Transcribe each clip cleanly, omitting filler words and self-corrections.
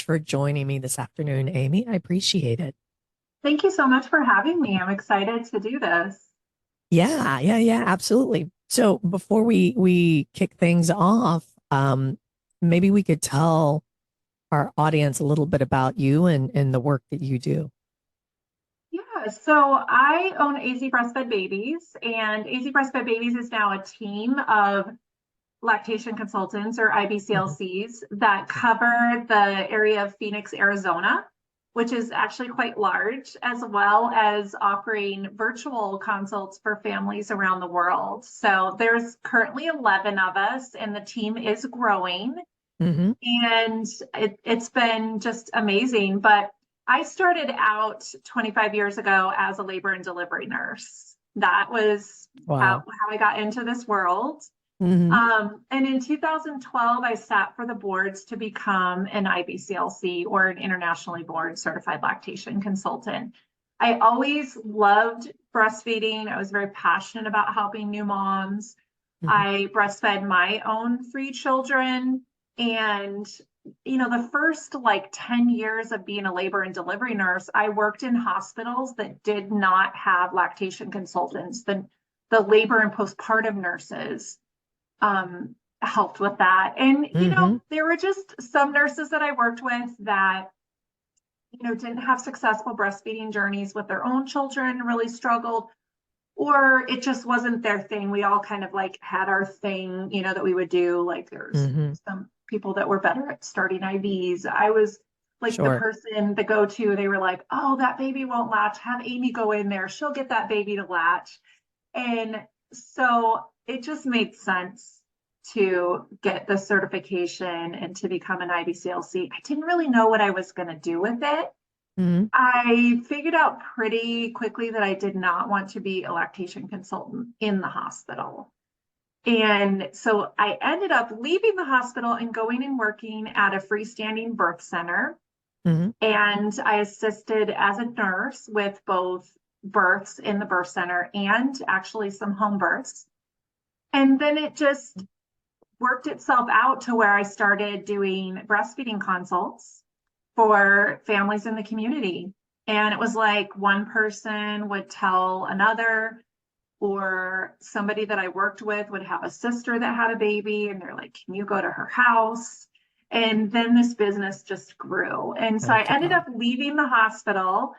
much for joining me this afternoon, Amy. I appreciate it. Thank you so much for having me. I'm excited to do this. Yeah, absolutely. So before we kick things off, maybe we could tell our audience a little bit about you and the work that you do. Yeah, so I own AZ Breastfed Babies, and AZ Breastfed Babies is now a team of lactation consultants or Mhm. IBCLCs that cover the area of Phoenix, Arizona, which is actually quite large, as well as offering virtual consults for families around the world. So there's currently 11 of us, and the team is growing. Hmm. And it's been just amazing. But I started out 25 years ago as a labor and delivery nurse. That was Wow. how I got into this world. Hmm. And in 2012, I sat for the boards to become an IBCLC or an internationally board certified lactation consultant. I always loved breastfeeding. I was very passionate about helping new moms. Hmm. I breastfed my own three children. And, the first like 10 years of being a labor and delivery nurse, I worked in hospitals that did not have lactation consultants. The labor and postpartum nurses um, helped with that. And, Hmm. there were just some nurses that I worked with that, didn't have successful breastfeeding journeys with their own children, really struggled, or it just wasn't their thing. We all kind of like had our thing, that we would do. Like there's Hmm. some people that were better at starting IVs. I was like the Sure. person, the go-to. They were like, oh, that baby won't latch. Have Amy go in there. She'll get that baby to latch. And so it just made sense to get the certification and to become an IBCLC. I didn't really know what I was going to do with it. Hmm. I figured out pretty quickly that I did not want to be a lactation consultant in the hospital. And so I ended up leaving the hospital and going and working at a freestanding birth center. Hmm. And I assisted as a nurse with both births in the birth center and actually some home births. And then it just worked itself out to where I started doing breastfeeding consults for families in the community. And it was like one person would tell another, or somebody that I worked with would have a sister that had a baby, and they're like, can you go to her house? And then this business just grew. And so I That's ended wow. up leaving the hospital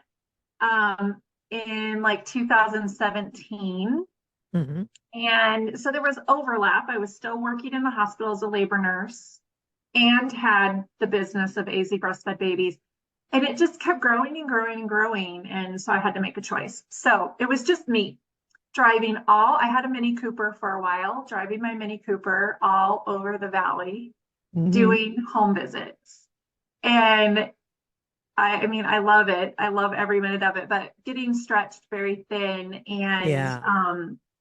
in like 2017. Hmm. And so there was overlap. I was still working in the hospital as a labor nurse and had the business of AZ breastfed babies. And it just kept growing and growing and growing. And so I had to make a choice. So it was just me I had a Mini Cooper for a while, driving my Mini Cooper all over the valley, Hmm. doing home visits. And I mean, I love it. I love every minute of it, but getting stretched very thin. And, Yeah.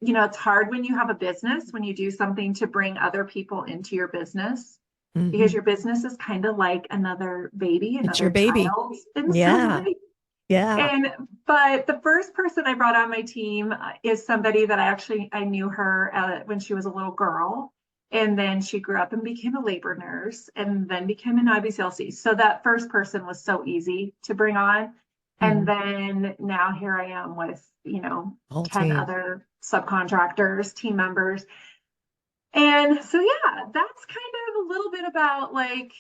it's hard when you have a business, when you do something to bring other people into your business, because Hmm. your business is kind of like another baby, It's your another baby. child in some Yeah. way. Yeah. And, but the first person I brought on my team is somebody that I knew her when she was a little girl. And then she grew up and became a labor nurse and then became an IBCLC. So that first person was so easy to bring on. And Hmm. then now here I am with, Whole 10 team. other subcontractors, team members. And so, yeah, that's kind of a little bit about like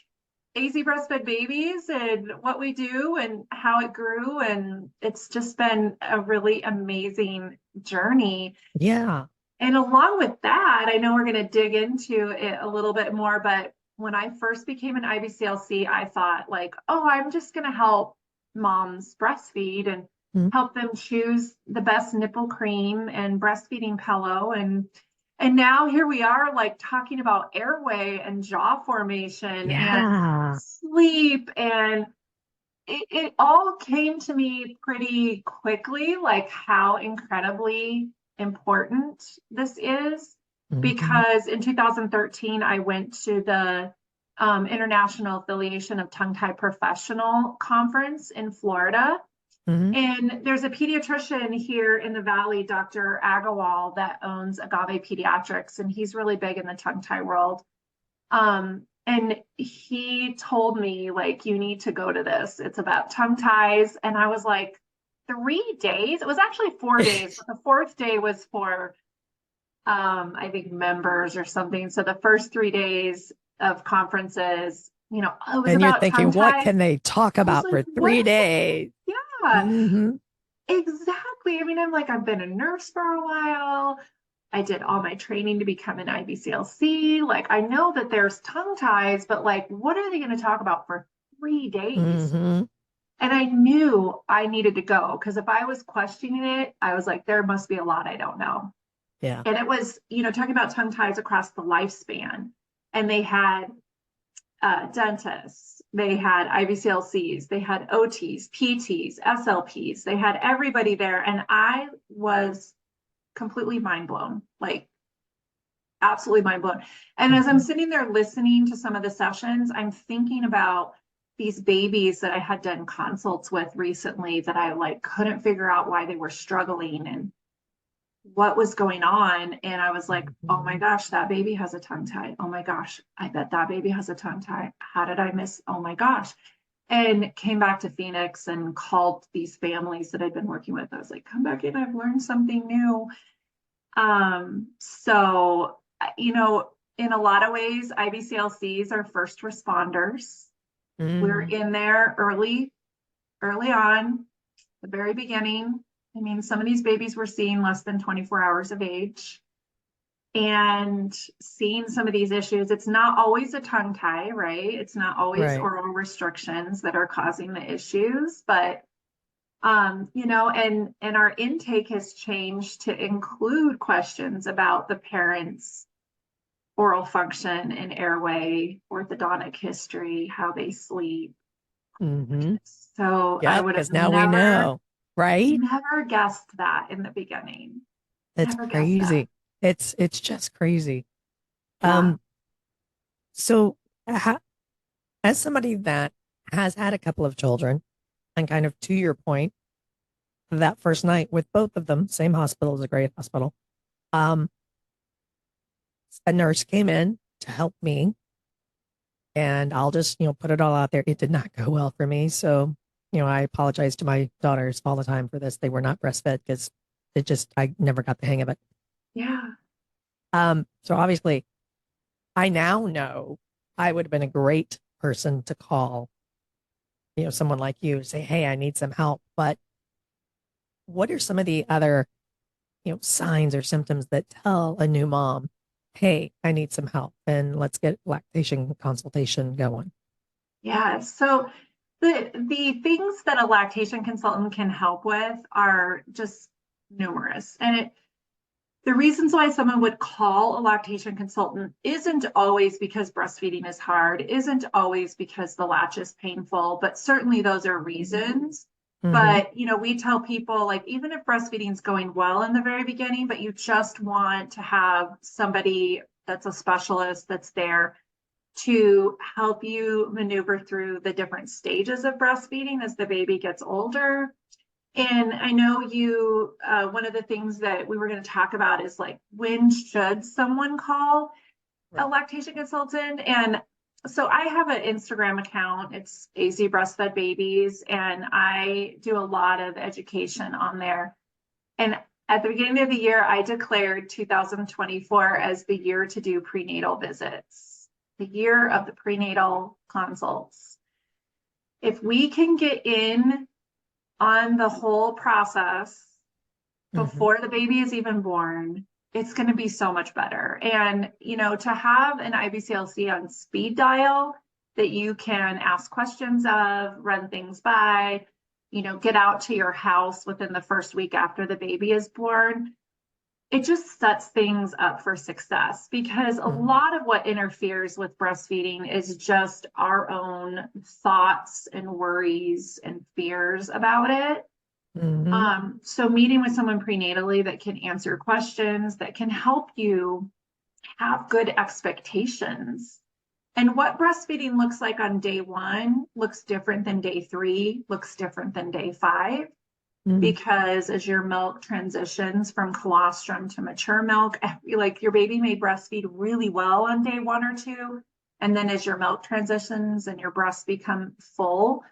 AZ breastfed babies and what we do and how it grew. And it's just been a really amazing journey. Yeah. And along with that, I know we're going to dig into it a little bit more, but when I first became an IBCLC, I thought like, oh, I'm just going to help moms breastfeed and Mhm. help them choose the best nipple cream and breastfeeding pillow. And now here we are like talking about airway and jaw formation and Yeah. sleep, and it all came to me pretty quickly, like how incredibly important this is. Hmm. Because in 2013, I went to the International Affiliation of Tongue Tied Professional Conference in Florida. Hmm. And there's a pediatrician here in the Valley, Dr. Agarwal, that owns Agave Pediatrics, and he's really big in the tongue tie world. And he told me, like, you need to go to this. It's about tongue ties. And I was like, 3 days? It was actually 4 days, but the fourth day was for I think members or something. So the first 3 days of conferences, it was And you're about tongue thinking, what ties. can they talk I was about like, for what three is it? days? Yeah, Mm-hmm. exactly. I mean, I'm like, I've been a nurse for a while. I did all my training to become an IBCLC. Like, I know that there's tongue ties, but like, what are they going to talk about for 3 days? Mm-hmm. And I knew I needed to go because if I was questioning it, I was like, there must be a lot I don't know. Yeah. And it was, talking about tongue ties across the lifespan. And they had dentists, they had IBCLCs, they had OTs, PTs, SLPs, they had everybody there. And I was completely mind blown, like absolutely mind blown. And as I'm Mm-hmm. sitting there listening to some of the sessions, I'm thinking about these babies that I had done consults with recently that I like couldn't figure out why they were struggling and what was going on. And I was like, oh my Mm-hmm. gosh, that baby has a tongue tie. Oh my gosh, I bet that baby has a tongue tie. How did I miss? Oh my gosh. And came back to Phoenix and called these families that I'd been working with. I was like, come back in, I've learned something new. So, in a lot of ways, IBCLCs are first responders. We're Mm-hmm. in there early on, the very beginning. I mean, some of these babies were seen less than 24 hours of age and seeing some of these issues. It's not always a tongue tie, right? It's not always Right. oral restrictions that are causing the issues, but and our intake has changed to include questions about the parents' oral function and airway, orthodontic history, how they sleep. Mm-hmm. So I Yep. would have Because now we know, right? never guessed that in the beginning. It's Never guessed that. crazy. It's just crazy. Yeah. Um, so ha as somebody that has had a couple of children, and kind of to your point, that first night with both of them, same hospital, is a great hospital. Um, a nurse came in to help me, and I'll just, put it all out there. It did not go well for me. So, I apologize to my daughters all the time for this. They were not breastfed because I never got the hang of it. Yeah. So obviously I now know I would have been a great person to call, someone like you, say, hey, I need some help. But what are some of the other, signs or symptoms that tell a new mom, hey, I need some help and let's get lactation consultation going? Yeah. So the things that a lactation consultant can help with are just numerous. And the reasons why someone would call a lactation consultant isn't always because breastfeeding is hard, isn't always because the latch is painful, but certainly those are reasons. Mm-hmm. But, we tell people, like, even if breastfeeding is going well in the very beginning, but you just want to have somebody that's a specialist that's there to help you maneuver through the different stages of breastfeeding as the baby gets older. And I know one of the things that we were going to talk about is like, when should someone call a Right. lactation consultant? And so I have an Instagram account. It's AZ Breastfed Babies, and I do a lot of education on there. And at the beginning of the year, I declared 2024 as the year to do prenatal visits, the year of the prenatal consults. If we can get in on the whole process Mm-hmm. before the baby is even born, it's going to be so much better. And, to have an IBCLC on speed dial that you can ask questions of, run things by, get out to your house within the first week after the baby is born, it just sets things up for success, because a Mm-hmm. lot of what interferes with breastfeeding is just our own thoughts and worries and fears about it. Mm-hmm. So meeting with someone prenatally that can answer questions, that can help you have good expectations. And what breastfeeding looks like on day one looks different than day three, looks different than day five, Mm-hmm. because as your milk transitions from colostrum to mature milk, like your baby may breastfeed really well on day one or two, And then as your milk transitions and your breasts become full,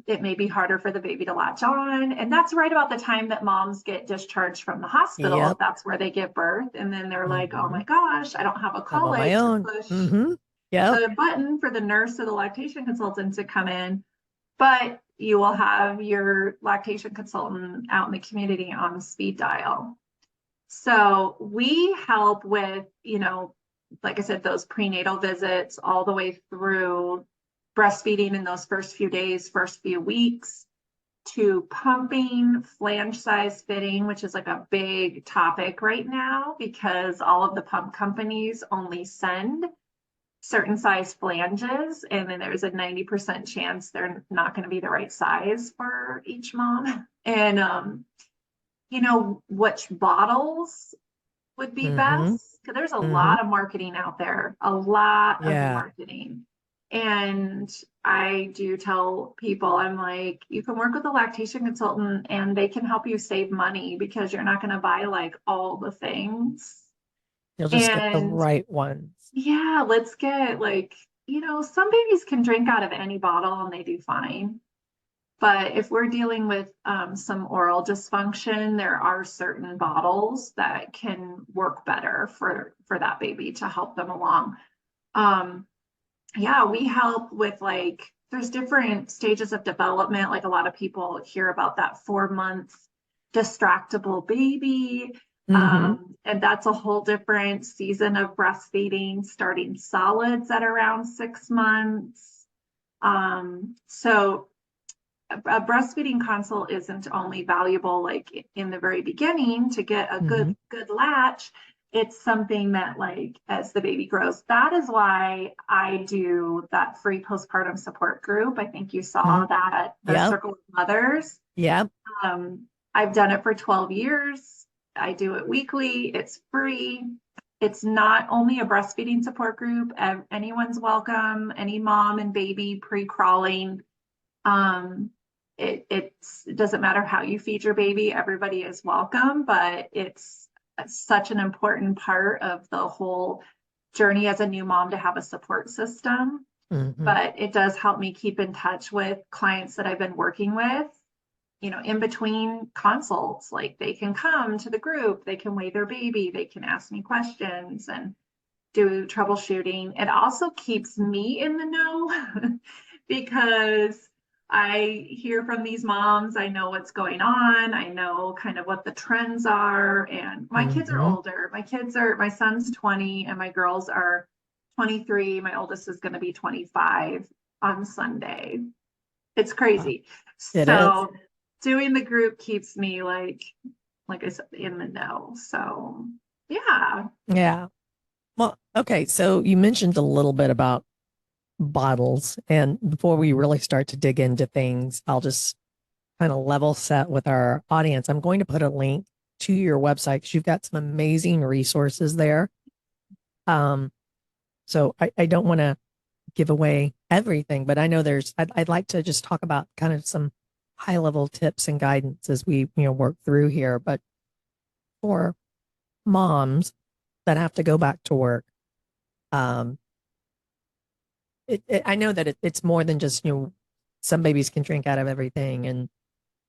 it may be harder for the baby to latch on. And that's right about the time that moms get discharged from the hospital. Yep. If that's where they give birth. And then they're like, oh Mm-hmm. my gosh, I don't have a I'm on my colic to own. push Mm-hmm. Yep. the button for the nurse or the lactation consultant to come in. But you will have your lactation consultant out in the community on the speed dial. So we help with, like I said, those prenatal visits all the way through breastfeeding in those first few days, first few weeks, to pumping, flange size fitting, which is like a big topic right now because all of the pump companies only send certain size flanges, and then there's a 90% chance they're not going to be the right size for each mom. And which bottles would be Mm-hmm. best, because there's a Mm-hmm. lot of marketing out there, a lot of Yeah. marketing. And I do tell people, I'm like, you can work with a lactation consultant and they can help you save money because you're not going to buy like all the things. You'll just get the And right ones. yeah, let's get like, some babies can drink out of any bottle and they do fine. But if we're dealing with some oral dysfunction, there are certain bottles that can work better for that baby to help them along. Um, yeah, we help with like there's different stages of development. Like a lot of people hear about that 4 month distractible baby. Mm-hmm. And that's a whole different season of breastfeeding, starting solids at around 6 months. So a breastfeeding consult isn't only valuable like in the very beginning to get a Mm-hmm. good latch. It's something that like as the baby grows, that is why I do that free postpartum support group. I think you Mm-hmm. saw that at the Yep. Circle of Mothers. Yep. um, I've done it for 12 years. I do it weekly. It's free. It's not only a breastfeeding support group. Anyone's welcome, any mom and baby pre-crawling. um, it doesn't matter how you feed your baby, everybody is welcome, but it's such an important part of the whole journey as a new mom to have a support system. Mm-hmm. But it does help me keep in touch with clients that I've been working with, in between consults. Like they can come to the group, they can weigh their baby, they can ask me questions and do troubleshooting. It also keeps me in the know because I hear from these moms. I know what's going on. I know kind of what the trends are. And my kids are Mm-hmm. older. My son's 20 and my girls are 23. My oldest is going to be 25 on Sunday. It's Wow. crazy. It is. So doing the group keeps me like I said, in the know. So yeah. Yeah. Well, okay. So you mentioned a little bit about bottles. And before we really start to dig into things, I'll just kind of level set with our audience. I'm going to put a link to your website because you've got some amazing resources there. Um, so I don't want to give away everything, but I know I'd like to just talk about kind of some high level tips and guidance as we, work through here. But for moms that have to go back to work, um, I know that it's more than just, some babies can drink out of everything and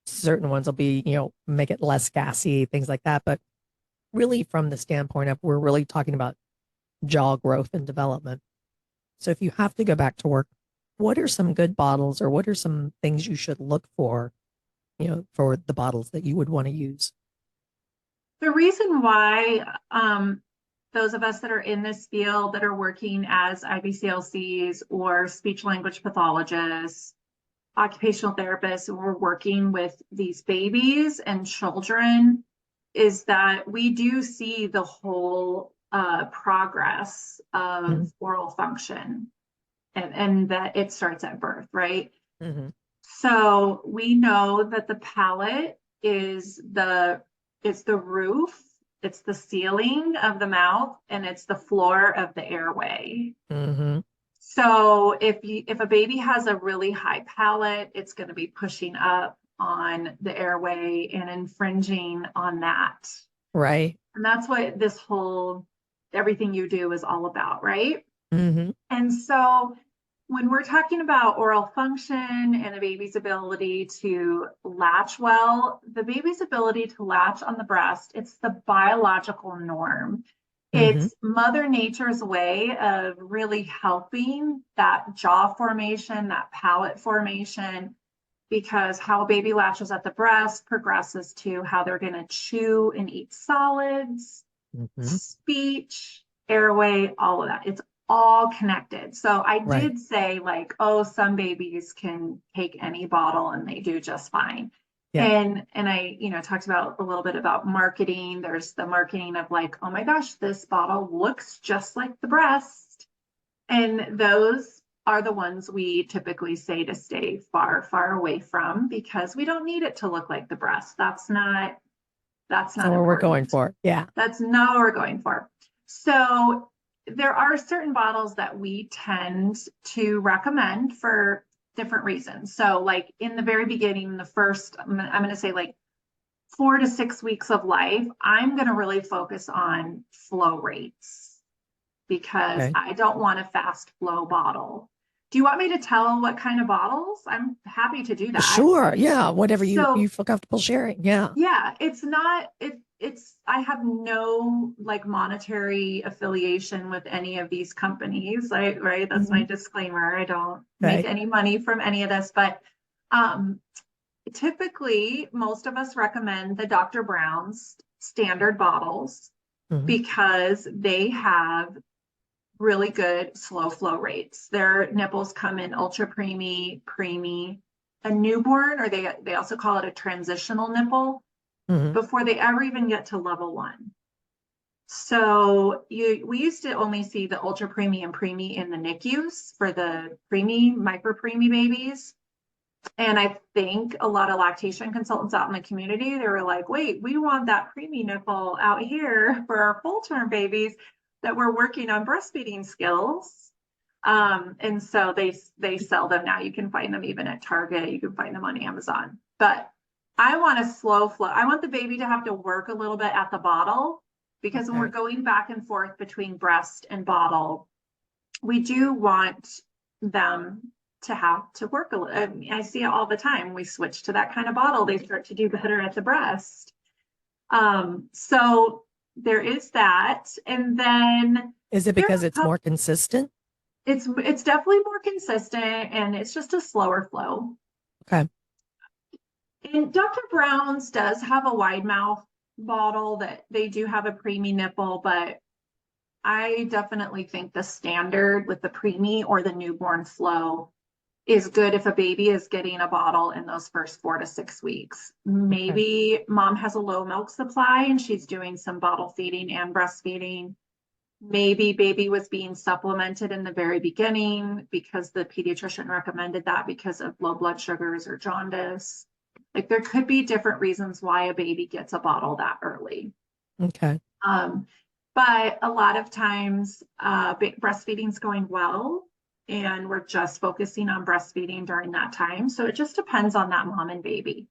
certain ones will be, make it less gassy, things like that. But really, from the standpoint of we're really talking about jaw growth and development. So if you have to go back to work, what are some good bottles or what are some things you should look for, for the bottles that you would want to use? The reason why those of us that are in this field that are working as IBCLCs or speech language pathologists, occupational therapists, and we're working with these babies and children, is that we do see the whole progress of Mm-hmm. oral function, and that it starts at birth, right? Mm-hmm. So we know that the palate it's the roof, it's the ceiling of the mouth, and it's the floor of the airway. Mm-hmm. So if a baby has a really high palate, it's going to be pushing up on the airway and infringing on that. Right. And that's what this whole everything you do is all about, right? Hmm. And so when we're talking about oral function and a baby's ability to latch well, the baby's ability to latch on the breast, it's the biological norm. Hmm. It's Mother Nature's way of really helping that jaw formation, that palate formation, because how a baby latches at the breast progresses to how they're going to chew and eat solids, Hmm. speech, airway, all of that. It's all connected. So I Right. did say, like, oh, some babies can take any bottle and they do just fine. Yeah. And I, talked about a little bit about marketing. There's the marketing of like, oh my gosh, this bottle looks just like the breast. And those are the ones we typically say to stay far, far away from, because we don't need it to look like the breast. That's So not what we're going important. for. Yeah. That's not what we're going for. So there are certain bottles that we tend to recommend for different reasons. So like in the very beginning, the first, I'm going to say like 4 to 6 weeks of life, I'm going to really focus on flow rates because Okay. I don't want a fast flow bottle. Do you want me to tell what kind of bottles? I'm happy to do that. Sure. Yeah. Whatever you So feel comfortable sharing. Yeah. yeah, it's not it's I have no like monetary affiliation with any of these companies, right? That's my Hmm. disclaimer. I don't make Okay. any money from any of this, but um typically most of us recommend the Dr. Brown's standard bottles Hmm. because they have really good slow flow rates. Their nipples come in ultra preemie, preemie, a newborn, or they also call it a transitional nipple Hmm. before they ever even get to level one. So we used to only see the ultra preemie and preemie in the NICUs for the preemie, micro preemie babies. And I think a lot of lactation consultants out in the community, they were like, wait, we want that preemie nipple out here for our full term babies that we're working on breastfeeding skills. And so they sell them now. You can find them even at Target. You can find them on Amazon. But I want a slow flow. I want the baby to have to work a little bit at the bottle because when we're Okay. going back and forth between breast and bottle, we do want them to have to work a little. I see it all the time. We switch to that kind of bottle, they start to do better at the breast. So there is that. And then Is it there's because a it's couple, more consistent? it's definitely more consistent and it's just a slower flow. Okay. And Dr. Brown's does have a wide mouth bottle that they do have a preemie nipple, but I definitely think the standard with the preemie or the newborn flow is good if a baby is getting a bottle in those first 4 to 6 weeks. Okay. Maybe mom has a low milk supply and she's doing some bottle feeding and breastfeeding. Maybe baby was being supplemented in the very beginning because the pediatrician recommended that because of low blood sugars or jaundice. Like there could be different reasons why a baby gets a bottle that early. Okay. Um, but a lot of times breastfeeding's going well and we're just focusing on breastfeeding during that time. So it just depends on that mom and baby.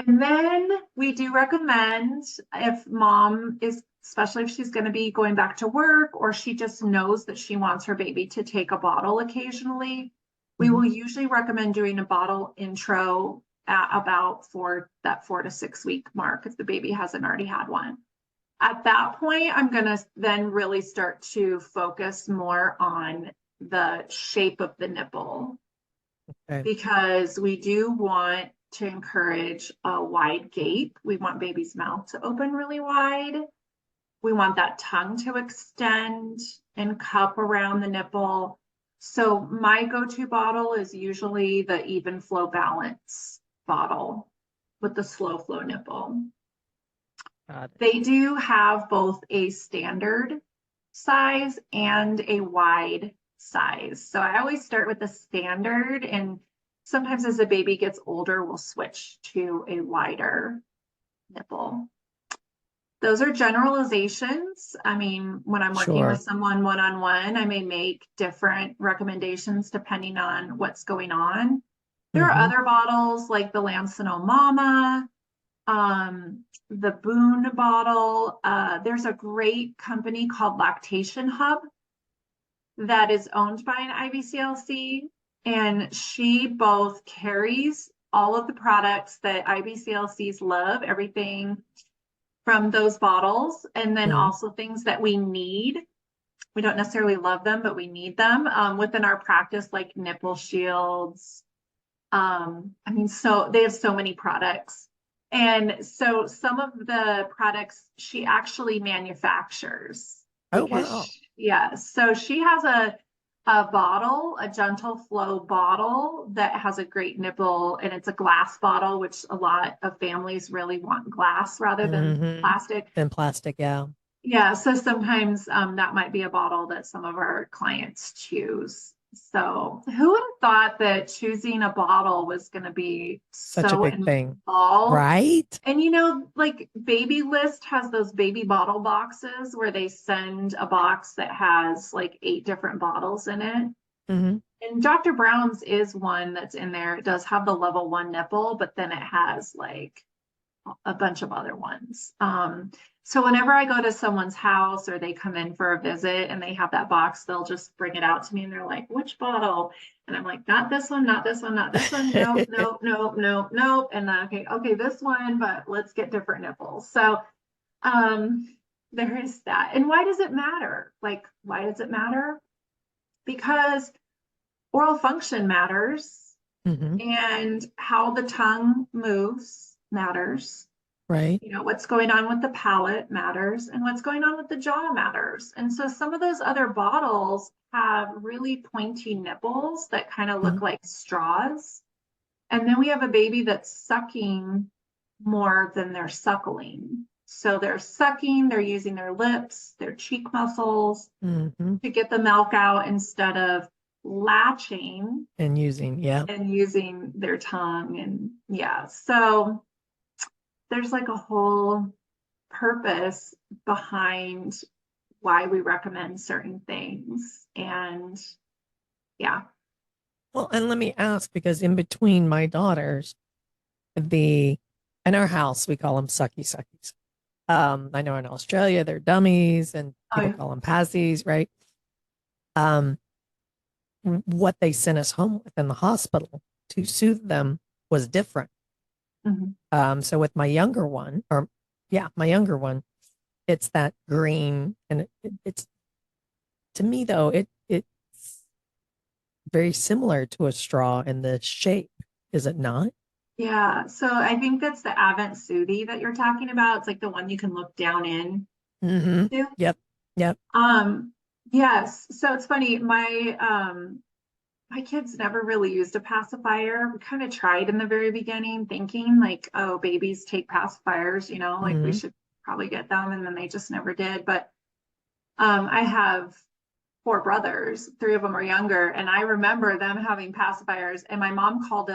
And then we do recommend if mom is, especially if she's going to be going back to work or she just knows that she wants her baby to take a bottle occasionally, we Hmm. will usually recommend doing a bottle intro at about for that 4 to 6 week mark if the baby hasn't already had one. At that point, I'm going to then really start to focus more on the shape of the nipple Okay. because we do want to encourage a wide gape. We want baby's mouth to open really wide. We want that tongue to extend and cup around the nipple. So my go-to bottle is usually the even flow balance bottle with the slow flow nipple. Got it. They do have both a standard size and a wide size. So I always start with the standard, and sometimes as the baby gets older, we'll switch to a wider nipple. Those are generalizations. I mean, when I'm working with Sure. someone one-on-one, I may make different recommendations depending on what's going on. There are Hmm. other bottles like the Lancino Mama, the Boone bottle. There's a great company called Lactation Hub that is owned by an IBCLC, and she both carries all of the products that IBCLCs love, everything from those bottles, and then Mhm. also things that we need. We don't necessarily love them, but we need them within our practice, like nipple shields. I mean, so they have so many products. And so some of the products she actually manufactures Oh, because, wow. yeah, so she has a bottle, a gentle flow bottle that has a great nipple, and it's a glass bottle, which a lot of families really want glass rather than Hmm. plastic. And plastic, yeah. Yeah, so sometimes that might be a bottle that some of our clients choose. So who would have thought that choosing a bottle was going to be Such a so big thing, involved? right? And like Baby List has those baby bottle boxes where they send a box that has like 8 different bottles in it. Hmm. And Dr. Brown's is one that's in there. It does have the level 1 nipple, but then it has like a bunch of other ones. So whenever I go to someone's house or they come in for a visit and they have that box, they'll just bring it out to me and they're like, which bottle? And I'm like, not this one, not this one, not this one. Nope, nope, nope, nope, nope. And then, okay, this one, but let's get different nipples. So um, there is that. And why does it matter? Like, why does it matter? Because oral function matters Hmm. and how the tongue moves matters. Right. What's going on with the palate matters, and what's going on with the jaw matters. And so some of those other bottles have really pointy nipples that kind of Hmm. look like straws. And then we have a baby that's sucking more than they're suckling. So they're sucking, they're using their lips, their cheek muscles Hmm. to get the milk out instead of latching And using, yeah. and using their tongue. And yeah, so there's like a whole purpose behind why we recommend certain things. And yeah. Well, and let me ask, because in between my daughters, the in our house we call them sucky suckies. I know in Australia they're dummies and Oh, people yeah. call them passies, right? Um, what they sent us home with in the hospital to soothe them was different. Mhm. So with my younger one, or yeah, my younger one, it's that green, and it's to me though, it's very similar to a straw in the shape, is it not? Yeah. So I think that's the Avent Soothie that you're talking about. It's like the one you can look down in Hmm. to. Yep. Yep. Um, yes. So it's funny. My kids never really used a pacifier. We kind of tried in the very beginning, thinking like, oh, babies take pacifiers, like we Hmm. should probably get them, and then they just never did. But I have 4 brothers, 3 of them are younger, and I remember them having pacifiers, and my mom called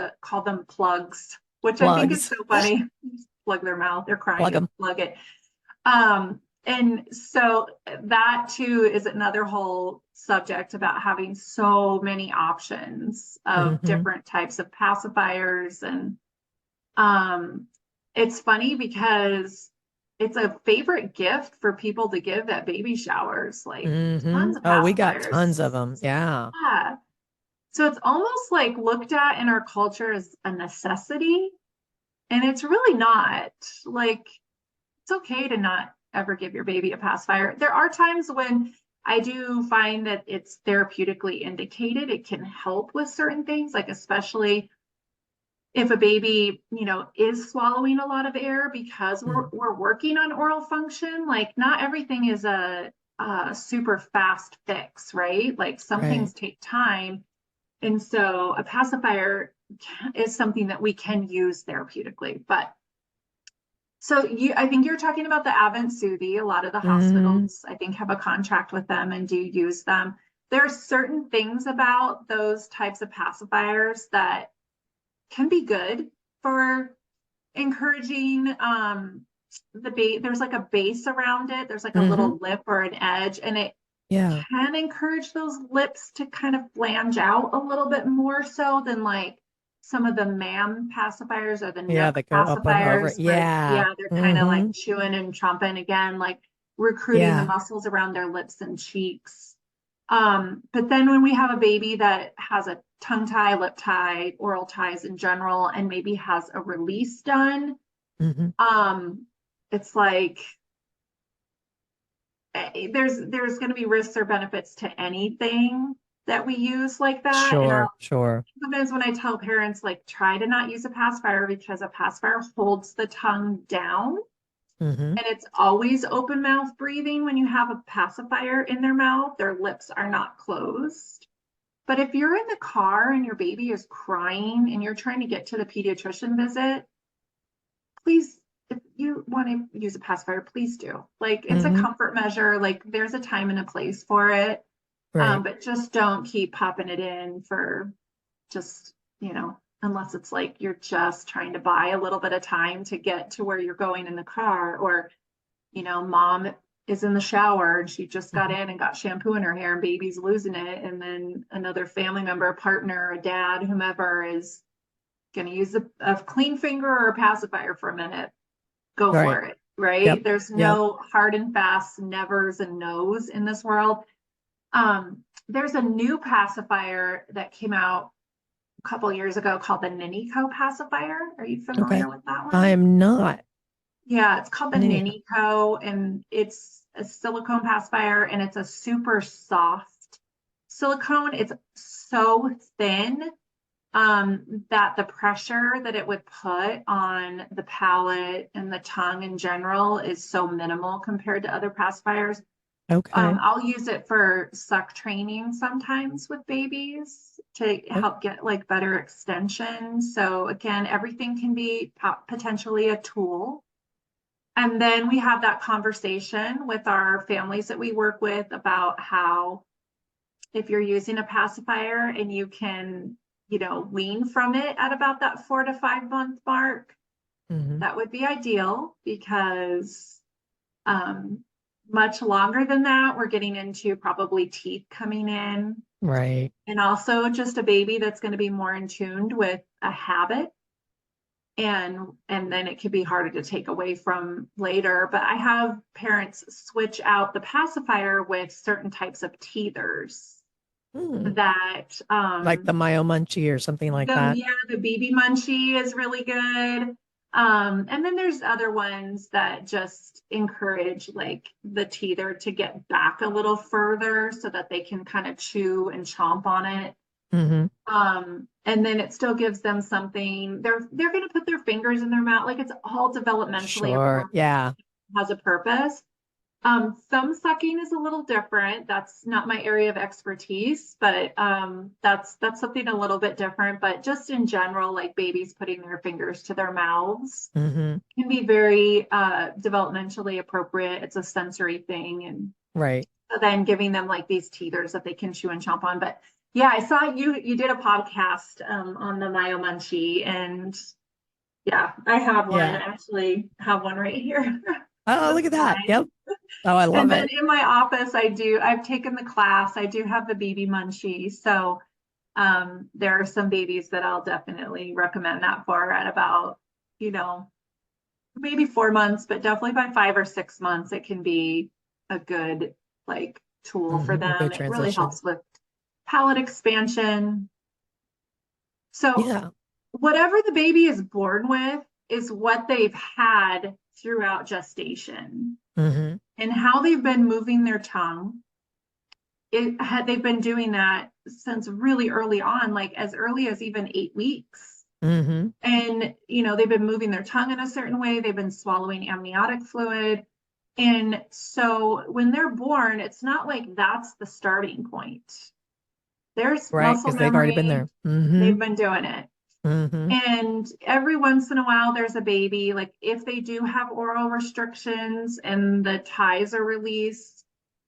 them plugs, which I think is Plugs. so funny. Plug their mouth, they're Plug crying, them. plug it. And so that too is another whole subject about having so many options of Hmm. different types of pacifiers. And um, it's funny because it's a favorite gift for people to give at baby showers, like Hmm. tons of Oh, we got pacifiers. tons of them. Yeah. Yeah. So it's almost like looked at in our culture as a necessity, and it's really not. Like, it's okay to not ever give your baby a pacifier. There are times when I do find that it's therapeutically indicated. It can help with certain things, like especially if a baby, is swallowing a lot of air because we're Mhm. we're working on oral function. Like not everything is a super fast fix, right? Like some Right. things take time. And so a pacifier is something that we can use therapeutically. But so I think you're talking about the Avent Soothie. A lot of the Hmm. hospitals, I think, have a contract with them and do use them. There are certain things about those types of pacifiers that can be good for encouraging the base. There's like a base around it. There's like a Hmm. little lip or an edge, and it Yeah. can encourage those lips to kind of flange out a little bit more so than like some of the MAM pacifiers or the Yeah. Nook They go up and over. pacifiers where, Yeah. yeah, they're kind of like Hmm. chewing and chomping again, like recruiting the Yeah. muscles around their lips and cheeks. But then when we have a baby that has a tongue tie, lip tie, oral ties in general, and maybe has a release done, Hmm. um, it's like there's going to be risks or benefits to anything that we use like that. And Sure, I'll sure. sometimes when I tell parents like try to not use a pacifier because a pacifier holds the tongue down. Hmm. And it's always open mouth breathing when you have a pacifier in their mouth. Their lips are not closed. But if you're in the car and your baby is crying and you're trying to get to the pediatrician visit, please, if you want to use a pacifier, please do. Like it's a Hmm. comfort measure. Like there's a time and a place for it. Right. But just don't keep popping it in for just, unless it's like you're just trying to buy a little bit of time to get to where you're going in the car, or mom is in the shower and she just got Hmm. in and got shampoo in her hair and baby's losing it. And then another family member, a partner, a dad, whomever is going to use a clean finger or a pacifier for a minute. Go Right. for it. Right. Yep. There's Yep. no hard and fast nevers and nos in this world. There's a new pacifier that came out a couple years ago called the Ninnico Pacifier. Are you Okay. familiar with that I one? am not. Yeah, it's called the Ninnico. Ninnico, and it's a silicone pacifier, and it's a super soft silicone. It's so thin that the pressure that it would put on the palate and the tongue in general is so minimal compared to other pacifiers. Okay. I'll use it for suck training sometimes with babies to Oh, help get like better extension. So again, everything can be potentially a tool. And then we have that conversation with our families that we work with about how if you're using a pacifier and you can, wean from it at about that 4 to 5 month mark, hmm. that would be ideal because um, much longer than that, we're getting into probably teeth coming in, Right. and also just a baby that's going to be more in tuned with a habit, and then it could be harder to take away from later. But I have parents switch out the pacifier with certain types of teethers Hmm. that Like the MyoMunchee or something like that. the baby munchie is really good. And then there's other ones that just encourage like the teether to get back a little further so that they can kind of chew and chomp on it. Hmm. And then it still gives them something. They're going to put their fingers in their mouth. Like it's all developmentally Sure. appropriate, Yeah. has a purpose. Thumb sucking is a little different. That's not my area of expertise, but that's something a little bit different. But just in general, like babies putting their fingers to their mouths Hmm. can be very developmentally appropriate. It's a sensory thing, and Right. so then giving them like these teethers that they can chew and chomp on. But yeah, I saw you did a podcast on the MyoMunchee, and yeah, I have one. I Yeah. actually have one right here. Oh, look That's at that. mine. Yep. Oh, I And love then it. in my office, I've taken the class. I do have the baby munchie. So there are some babies that I'll definitely recommend that for at about, you know, maybe 4 months, but definitely by 5 or 6 months, it can be a good like tool for A them. good It really transition. helps with palate expansion. So Yeah. whatever the baby is born with is what they've had throughout gestation, Hmm. and how they've been moving their tongue. They've been doing that since really early on, like as early as even 8 weeks. Hmm. And they've been moving their tongue in a certain way, they've been swallowing amniotic fluid. And so when they're born, it's not like that's the starting point. There's Right. muscle Because they've already been memory. there. Hmm. They've been doing it. Hmm. And every once in a while, there's a baby, like if they do have oral restrictions and the ties are released,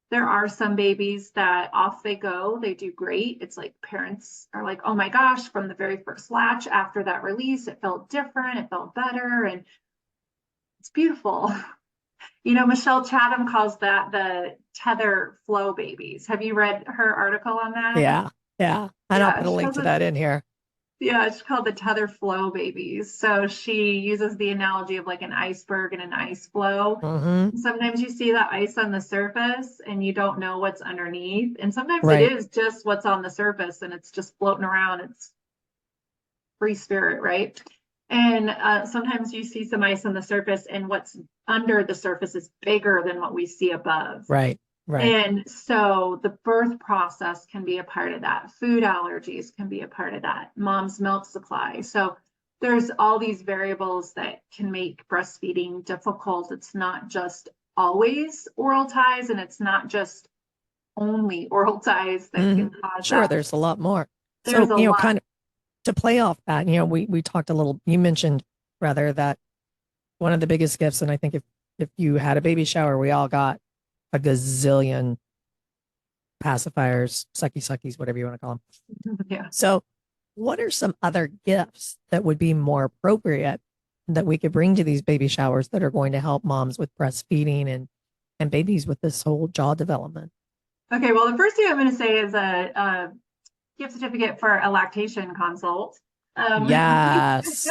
there are some babies that off they go, they do great. It's like parents are like, oh my gosh, from the very first latch after that release, it felt different, it felt better, and it's beautiful. Michelle Chatham calls that the tether flow babies. Have you read her article on that? Yeah. Yeah. And I'll Yeah, put a she link has to a that in here. Yeah, it's called the tether flow babies. So she uses the analogy of like an iceberg and an ice flow. Hmm. Sometimes you see the ice on the surface and you don't know what's underneath. And sometimes it Right. is just what's on the surface and it's just floating around. It's free spirit, right? And sometimes you see some ice on the surface and what's under the surface is bigger than what we see above. Right. Right. And so the birth process can be a part of that. Food allergies can be a part of that. Mom's milk supply. So there's all these variables that can make breastfeeding difficult. It's not just always oral ties, and it's not just only oral ties that Hmm. can cause Sure. that. There's a lot more. There's So, a lot. kind of to play off that, we talked a little, you mentioned rather that one of the biggest gifts, and I think if you had a baby shower, we all got a gazillion pacifiers, suckies, whatever you want to call them. Yeah. So, what are some other gifts that would be more appropriate that we could bring to these baby showers that are going to help moms with breastfeeding and babies with this whole jaw development? Okay. Well, the first thing I'm going to say is a gift certificate for a lactation consult. We Yes.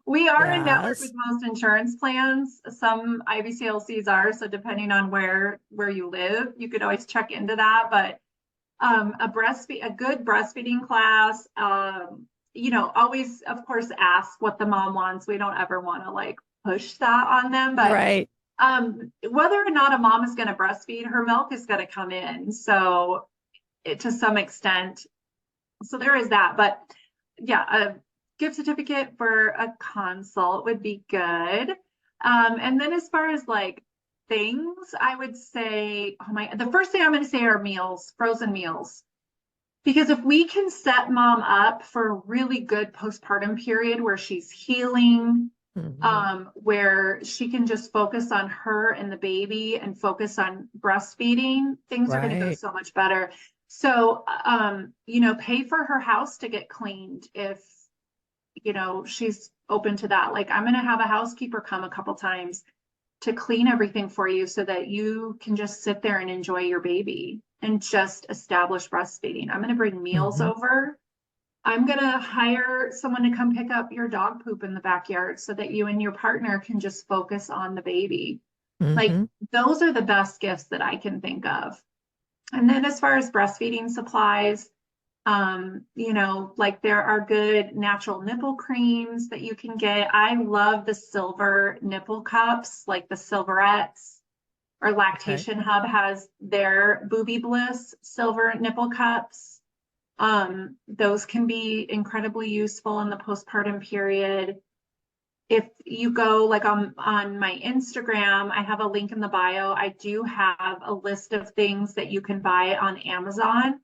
we are in network with Yes. most insurance plans. Some IBCLCs are, so depending on where you live, you could always check into that. But a good breastfeeding class, always of course ask what the mom wants. We don't ever want to like push that on them, but Right. whether or not a mom is going to breastfeed, her milk is going to come in. So to some extent, so there is that. But yeah, a gift certificate for a consult would be good. And then as far as like things, I would say, the first thing I'm going to say are meals, frozen meals. Because if we can set mom up for a really good postpartum period where she's healing, Hmm. where she can just focus on her and the baby and focus on breastfeeding, things are going to go Right. so much better. So, pay for her house to get cleaned if, she's open to that. Like, I'm going to have a housekeeper come a couple times to clean everything for you so that you can just sit there and enjoy your baby and just establish breastfeeding. I'm going to bring meals Hmm. over. I'm going to hire someone to come pick up your dog poop in the backyard so that you and your partner can just focus on the baby. Like, Hmm. those are the best gifts that I can think of. And then as far as breastfeeding supplies, like there are good natural nipple creams that you can get. I love the silver nipple cups, like the Silverettes, or Okay. Lactation Hub has their Booby Bliss silver nipple cups. Those can be incredibly useful in the postpartum period. If you go like on my Instagram, I have a link in the bio. I do have a list of things that you can buy on Amazon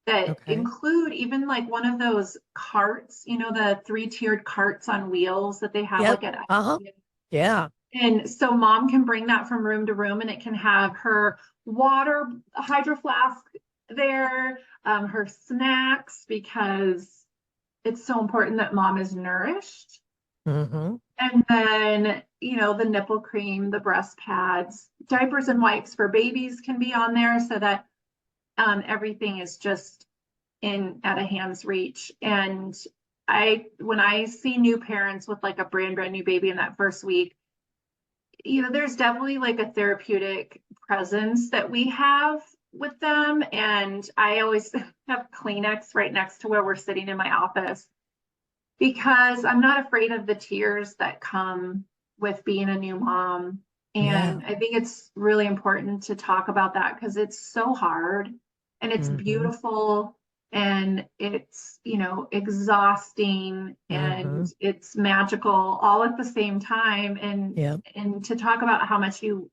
that Okay. include even like one of those carts, the three-tiered carts on wheels that they have Yep. like at Uh-huh. IKEA. Yeah. And so mom can bring that from room to room and it can have her water hydro flask there, her snacks, because it's so important that mom is nourished. Hmm. And then, the nipple cream, the breast pads, diapers and wipes for babies can be on there so that everything is just in at a hand's reach. And when I see new parents with like a brand new baby in that first week, there's definitely like a therapeutic presence that we have with them. And I always have Kleenex right next to where we're sitting in my office because I'm not afraid of the tears that come with being a new mom. Yeah. And I think it's really important to talk about that because it's so hard and it's Hmm. beautiful and it's, exhausting and Hmm. it's magical all at the same time. And Yep. and to talk about how much you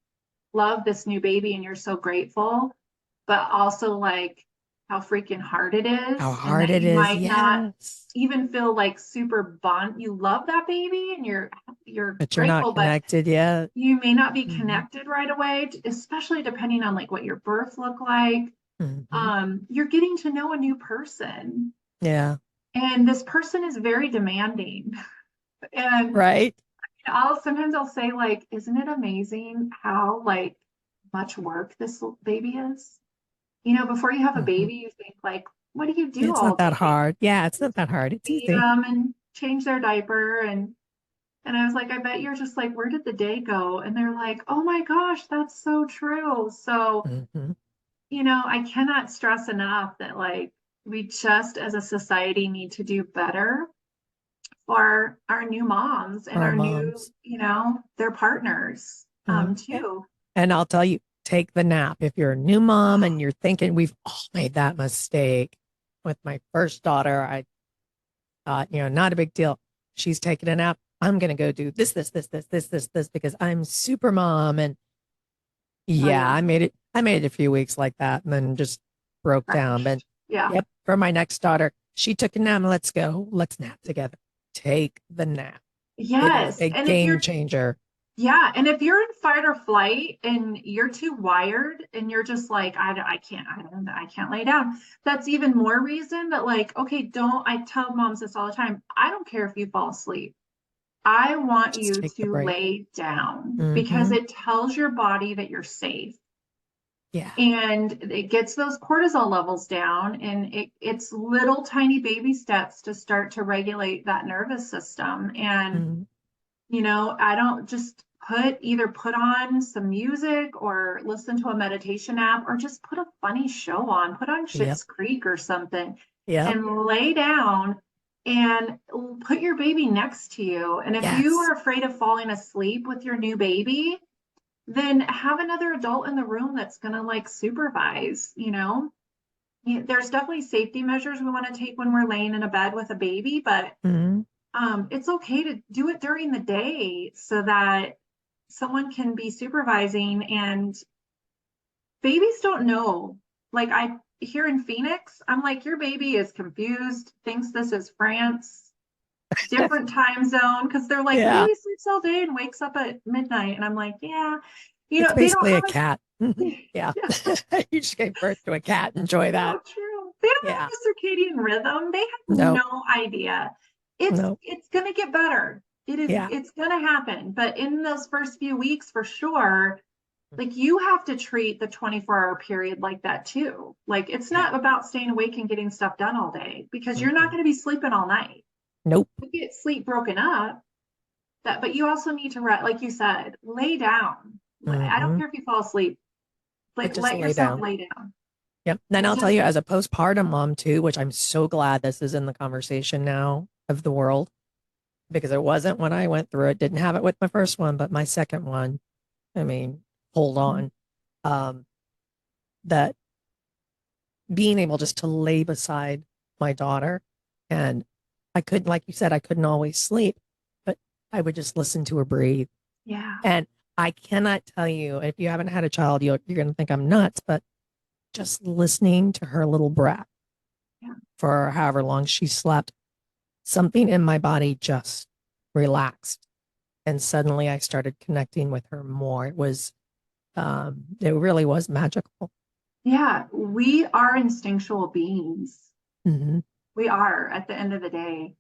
love this new baby and you're so grateful, but also like how freaking hard it How is and hard that it you is. might not Yes. even feel like super bond. You love that baby and you're But you're not grateful, but connected yet. you may not be Hmm. connected right away, especially depending on like what your birth looked like. Hmm. You're getting to know a new person, Yeah. and this person is very demanding. And Right. sometimes I'll say like, isn't it amazing how like much work this baby is? Before you have a Hmm. baby, you think like what do you do It's all not that day? hard. Yeah, it's not that hard. It's Feed easy. them and change their diaper. And I was like, I bet you're just like, where did the day go? And they're like, oh my gosh, that's so true. So, Hmm. I cannot stress enough that like we just as a society need to do better for our new moms and Our our new, moms. their partners Mhm. too. And I'll tell you, take the nap. If you're a new mom and you're thinking we've all made that mistake with my first daughter, I thought, not a big deal. She's taking a nap. I'm going to go do this, because I'm super mom. And Oh yeah, yeah, I made it a few weeks like that and then just broke down. But crashed. Yeah. yep, for my next daughter, she took a nap. Let's go. Let's nap together. Take the nap. It is Yes. a game changer. Yeah, and if you're in fight or flight and you're too wired and you're just like, I can't lay down, that's even more reason that like, okay, I tell moms this all the time. I don't care if you fall asleep. I want Just you take the to break. lay down because Hmm. it tells your body that you're safe Yeah. and it gets those cortisol levels down and it's little tiny baby steps to start to regulate that nervous system. And Mhm. I don't just put on some music or listen to a meditation app or just put a funny show on, put on Yep. Schitt's Creek or something Yep. and lay down and put your baby next to you. And if you Yes. are afraid of falling asleep with your new baby, then have another adult in the room that's going to like supervise. There's definitely safety measures we want to take when we're laying in a bed with a baby, but Hmm. it's okay to do it during the day so that someone can be supervising and babies don't know. Like I here in Phoenix, I'm like, your baby is confused, thinks this is France, different time zone, because they're like, the Yeah. baby sleeps all day and wakes up at midnight. And I'm like, yeah, It's they don't basically a have cat. Mhm. a Yeah. yeah, You just gave birth to a cat. Enjoy so that. true. They don't have Yeah. a circadian rhythm. They have No, no idea. It's no. it's gonna get better. Yeah. It's gonna happen. But in those first few weeks, for sure, like you have to treat the 24-hour period like that too. Like it's Yeah. not about staying awake and getting stuff done all day because you're not Mm-mm. gonna be sleeping all night. Nope. You get sleep broken up. But you also need to like you said, lay down. I don't Hmm. care if you fall asleep, It like just let lay yourself down. lay down. Yep. Then It I'll tell just you, as a postpartum mom too, which I'm so glad this is in the conversation now of the world, because it wasn't when I went through it. Didn't have it with my first one, but my second one, I mean, hold on. Um, that being able just to lay beside my daughter, and I couldn't, like you said, I couldn't always sleep, but I would just listen to her breathe. yeah. And I cannot tell you, if you haven't had a child, you're going to think I'm nuts, but just listening to her little breath Yeah. for however long she slept, something in my body just relaxed. And suddenly I started connecting with her more. It really was magical. Yeah, we are instinctual beings. Hmm. We are at the end of the day.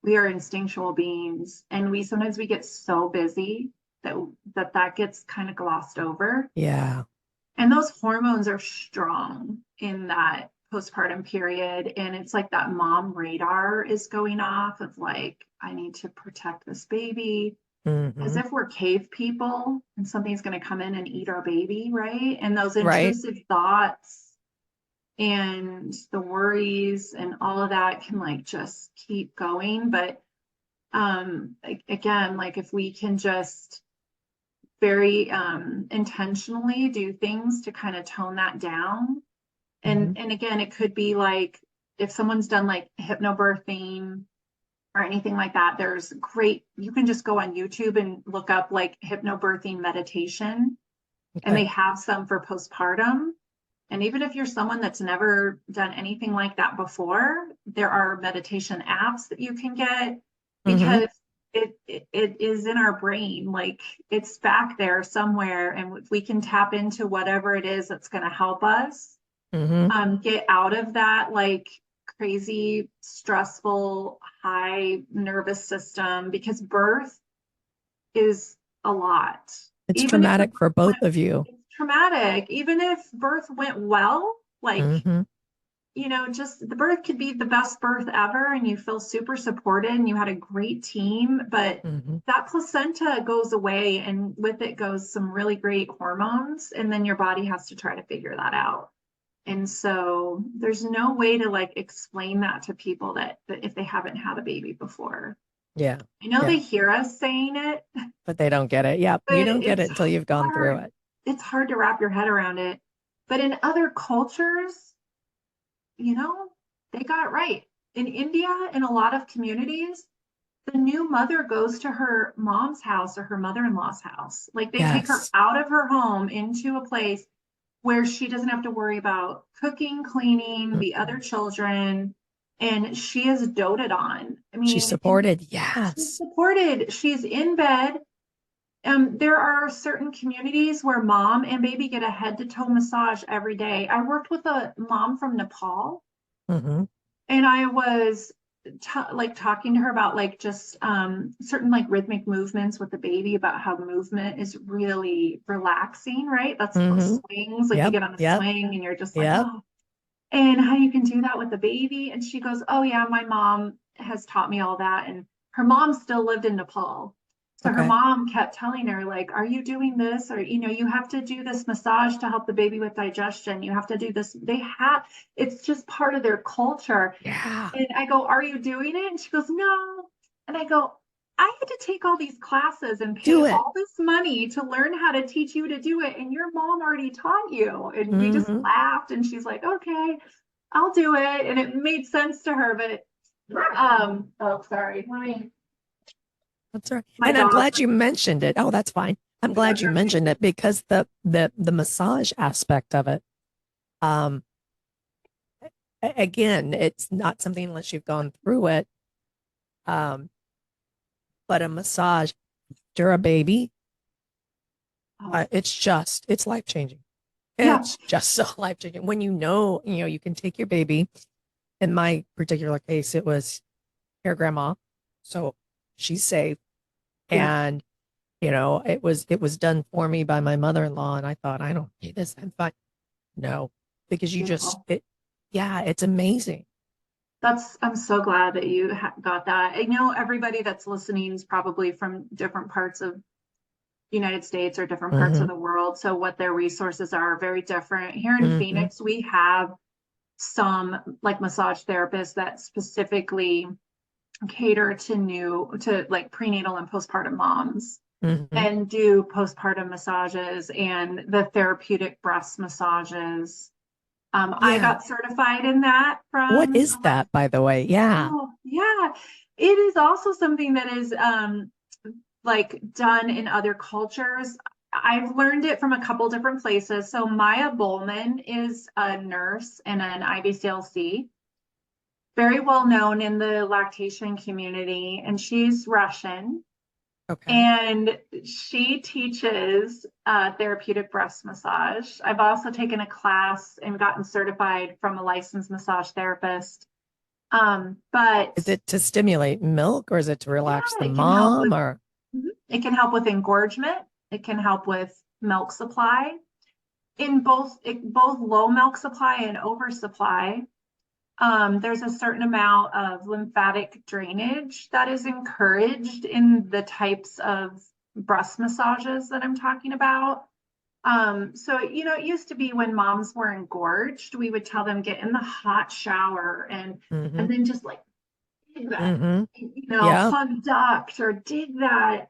We are instinctual beings and we sometimes we get so busy that gets kind of glossed over. Yeah. And those hormones are strong in that postpartum period and it's like that mom radar is going off of like I need to protect this baby as Hmm. if we're cave people and something's going to come in and eat our baby, right? And those Right. intrusive thoughts and the worries and all of that can like just keep going. But again, like if we can just very intentionally do things to kind of tone that down. Hmm. And again, it could be like if someone's done like hypnobirthing or anything like that, there's great, you can just go on YouTube and look up like hypnobirthing meditation, and Okay. they have some for postpartum. And even if you're someone that's never done anything like that before, there are meditation apps that you can get Hmm. because it is in our brain. Like it's back there somewhere. And if we can tap into whatever it is that's going to help us Hmm. get out of that like crazy, stressful, high nervous system, because birth is a lot. It's Even if the traumatic for birth both went of you. it's traumatic. Even if birth went well, like Hmm. just the birth could be the best birth ever and you feel super supported and you had a great team, but Hmm. that placenta goes away and with it goes some really great hormones. And then your body has to try to figure that out. And so there's no way to like explain that to people that if they haven't had a baby before. Yeah. I know Yeah. they hear us saying it, But they don't get it. Yeah. You but don't get it until you've gone through it. it's hard to wrap your head around it. But in other cultures, you know, they got it right. In India, in a lot of communities, the new mother goes to her mom's house or her mother-in-law's house. Like they take her Yes. out of her home into a place where she doesn't have to worry about cooking, cleaning, the other Mm-mm. children, and she is doted on. I She's mean, and supported. she's Yes. supported. She's in bed. There are certain communities where mom and baby get a head to toe massage every day. I worked with a mom from Nepal, Hmm. and I was like talking to her about like just certain like rhythmic movements with the baby, about how movement is really relaxing, right? That's what Hmm. swings, like you Yep. get on a Yep. swing and you're just like, Yep. oh, and how you can do that with the baby. And she goes, oh yeah, my mom has taught me all that. And her mom still lived in Nepal. So her Okay. mom kept telling her, like, are you doing this? Or, you have to do this massage to help the baby with digestion. You have to do this. It's just part of their culture. Yeah. And I go, are you doing it? And she goes, no. And I go, I had to take all these classes and pay Do it. all this money to learn how to teach you to do it. And your mom already taught you. And we just Hmm. laughed. And she's like, okay, I'll do it. And it made sense to her. But, oh, sorry. That's right. My And I'm dog. glad you mentioned it. Oh, that's fine. I'm glad you mentioned it because the massage aspect of it, um, again, it's not something unless you've gone through it. Um, but a massage after a baby, Oh, it's life changing. yeah. It's just so life changing when you can take your baby. In my particular case, it was your grandma, so she's safe. Yeah. And it was done for me by my mother-in-law, and I thought, I don't need this. I'm fine. No, because Beautiful. yeah, it's amazing. I'm so glad that you got that. I know everybody that's listening is probably from different parts of United States or different parts of Hmm. the world. So what their resources are very different. Here in Hmm. Phoenix, we have some like massage therapists that specifically cater to like prenatal and postpartum moms Hmm. and do postpartum massages and the therapeutic breast massages. I Yeah. got certified in that What from, is that, by the way? Yeah. oh, yeah. It is also something that is like done in other cultures. I've learned it from a couple different places. So Maya Bowman is a nurse and an IBCLC, very well known in the lactation community, and she's Russian. Okay. And she teaches therapeutic breast massage. I've also taken a class and gotten certified from a licensed massage therapist. But Is it to stimulate milk or is it to yeah, relax the it can help mom with or it can help with engorgement. It can help with milk supply. In both low milk supply and oversupply, there's a certain amount of lymphatic drainage that is encouraged in the types of breast massages that I'm talking about. So, it used to be when moms were engorged, we would tell them get in the hot shower and hmm then just like dig that, hmm yeah. plug duct or dig that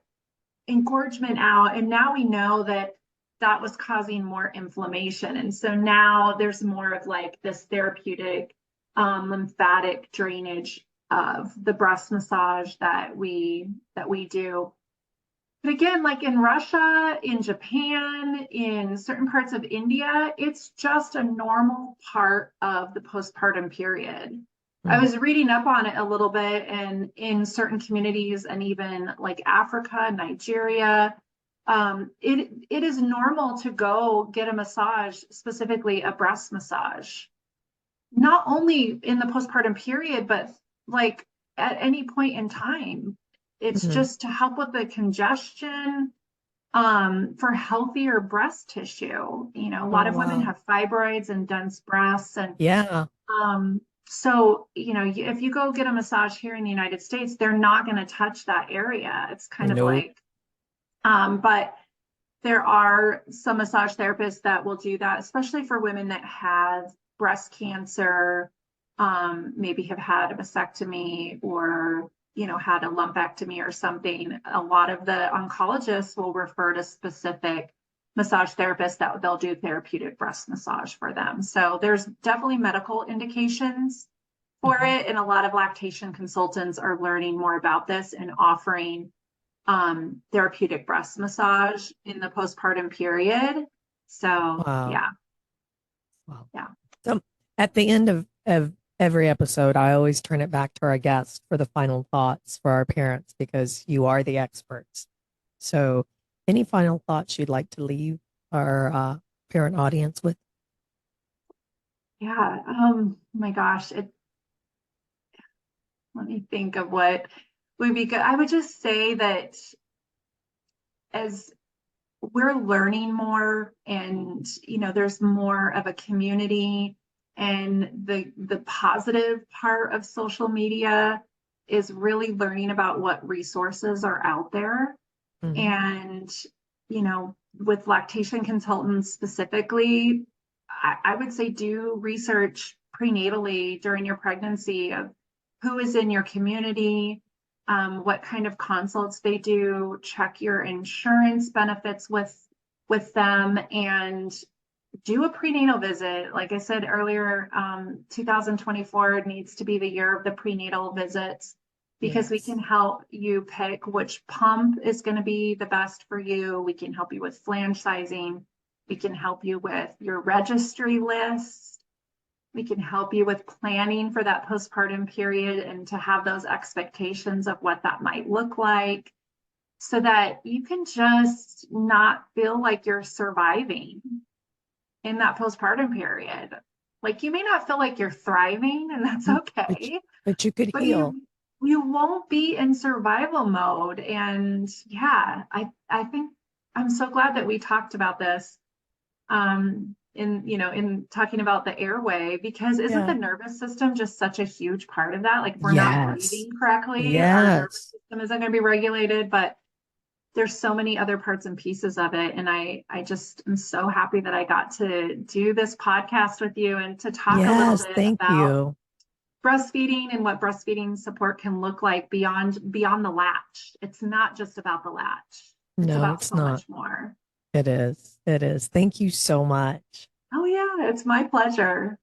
engorgement out. And now we know that that was causing more inflammation. And so now there's more of like this therapeutic lymphatic drainage of the breast massage that we do. But again, like in Russia, in Japan, in certain parts of India, it's just a normal part of the postpartum period. I Mm. was reading up on it a little bit, and in certain communities, and even like Africa, Nigeria, it is normal to go get a massage, specifically a breast massage, not only in the postpartum period, but like at any point in time. It's Hmm. just to help with the congestion, for healthier breast tissue. A lot Oh, of women wow. have fibroids and dense breasts, and Yeah. So, if you go get a massage here in the United States, they're not going to touch that area. It's kind of Nope. like, but there are some massage therapists that will do that, especially for women that have breast cancer, maybe have had a mastectomy or, had a lumpectomy or something. A lot of the oncologists will refer to specific massage therapists that they'll do therapeutic breast massage for them. So there's definitely medical indications for Mhm. it. And a lot of lactation consultants are learning more about this and offering therapeutic breast massage in the postpartum period. So Wow. yeah, Wow. yeah, So at the end of every episode, I always turn it back to our guests for the final thoughts for our parents because you are the experts. So any final thoughts you'd like to leave our parent audience with? yeah. My gosh, let me think of what would be good. I would just say that as we're learning more and there's more of a community, and the positive part of social media is really learning about what resources are out there. Mhm. And with lactation consultants specifically, I would say do research prenatally during your pregnancy of who is in your community, what kind of consults they do, check your insurance benefits with them, and do a prenatal visit. Like I said earlier, 2024 needs to be the year of the prenatal visits because we Yes. can help you pick which pump is going to be the best for you. We can help you with flange sizing. We can help you with your registry list. We can help you with planning for that postpartum period and to have those expectations of what that might look like so that you can just not feel like you're surviving in that postpartum period. Like you may not feel like you're thriving, and that's Mm. But okay, but you could but heal. you won't be in survival mode. And yeah, I think I'm so glad that we talked about this in talking about the airway, because isn't the Yeah. nervous system just such a huge part of that? Like if we're not Yes. breathing correctly, our nervous Yes. system isn't going to be regulated, but there's so many other parts and pieces of it. And I just am so happy that I got to do this podcast with you and to talk a little Yes. bit Thank about you. breastfeeding and what breastfeeding support can look like beyond the latch. It's not just about the latch. It's No, about it's so not. much more. It is. It is. Thank you so much. Oh yeah, it's my pleasure.